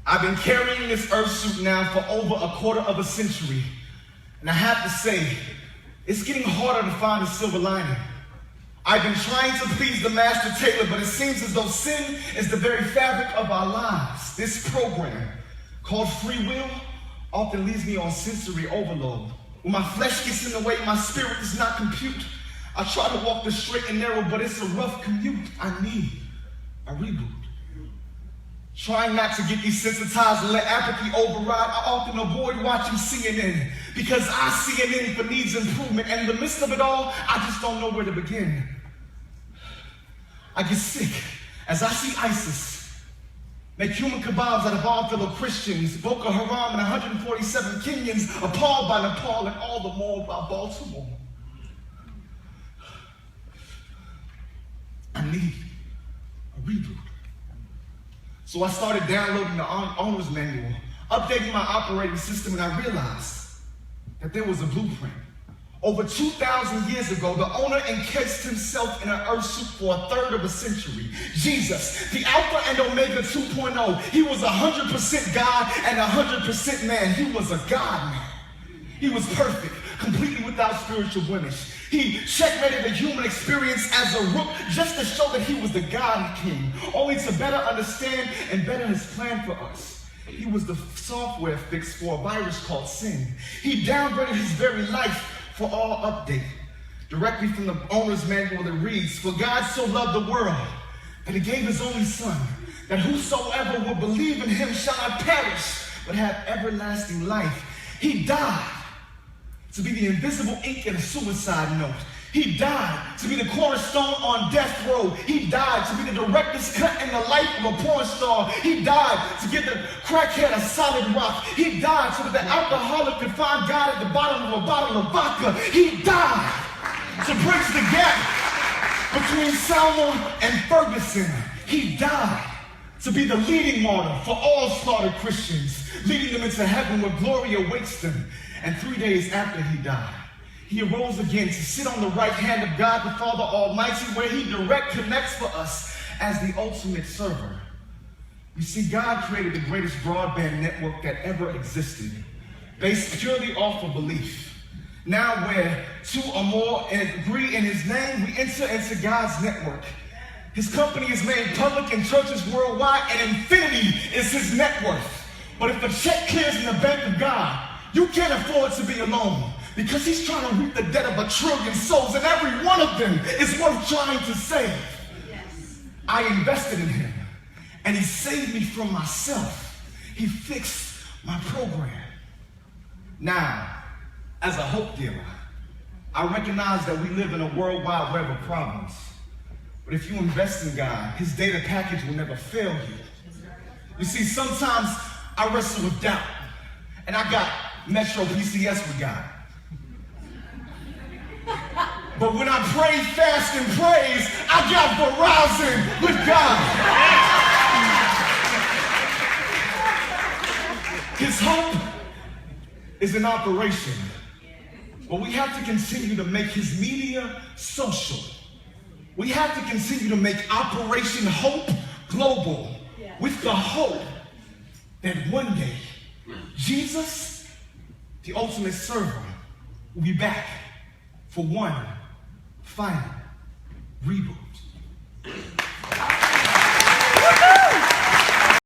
I've been carrying this earth suit now for over a quarter of a century. And I have to say, it's getting harder to find a silver lining. I've been trying to please the master tailor, but it seems as though sin is the very fabric of our lives. This program, called free will, often leaves me on sensory overload. When my flesh gets in the way, my spirit does not compute. I try to walk the straight and narrow, but it's a rough commute. I need a reboot. Trying not to get desensitized and let apathy override, I often avoid watching CNN because I see CNN for needs improvement, and in the midst of it all, I just don't know where to begin. I get sick as I see ISIS make human kebabs out of our fellow Christians, Boko Haram and 147 Kenyans appalled by Nepal, and all the more by Baltimore. I need a reboot. So I started downloading the owner's manual, updating my operating system, and I realized that there was a blueprint. Over 2,000 years ago, the owner encased himself in an earth suit for a third of a century. Jesus, the Alpha and Omega 2.0, he was 100% God and 100% man. He was a God man. He was perfect, completely without spiritual blemish. He checkmated the human experience as a rook just to show that he was the God King, only to better understand and better his plan for us. He was the software fix for a virus called sin. He downgraded his very life for all update. Directly from the owner's manual that reads, "For God so loved the world that he gave his only son, that whosoever will believe in him shall not perish, but have everlasting life." He died to be the invisible ink in a suicide note. He died to be the cornerstone on death row. He died to be the director's cut in the life of a porn star. He died to give the crackhead a solid rock. He died so that the alcoholic could find God at the bottom of a bottle of vodka. He died to bridge the gap between Selma and Ferguson. He died to be the leading martyr for all slaughtered Christians, leading them into heaven where glory awaits them. And 3 days after he died, he arose again to sit on the right hand of God the Father Almighty, where he direct connects for us as the ultimate server. You see, God created the greatest broadband network that ever existed, based purely off of belief. Now where two or more agree in his name, we enter into God's network. His company is made public in churches worldwide, and infinity is his net worth. But if a check clears in the bank of God, you can't afford to be alone, because he's trying to reap the debt of 1 trillion souls, and every one of them is worth trying to save. Yes. I invested in him, and he saved me from myself. He fixed my program. Now, as a hope dealer, I recognize that we live in a worldwide web of problems. But if you invest in God, his data package will never fail you. You see, sometimes I wrestle with doubt, and I got Metro PCS with God. But when I pray, fast, and praise, I got Verizon with God. His hope is in operation, but we have to continue to make his media social. We have to continue to make Operation Hope global, with the hope that one day Jesus, the ultimate server, will be back for one final reboot.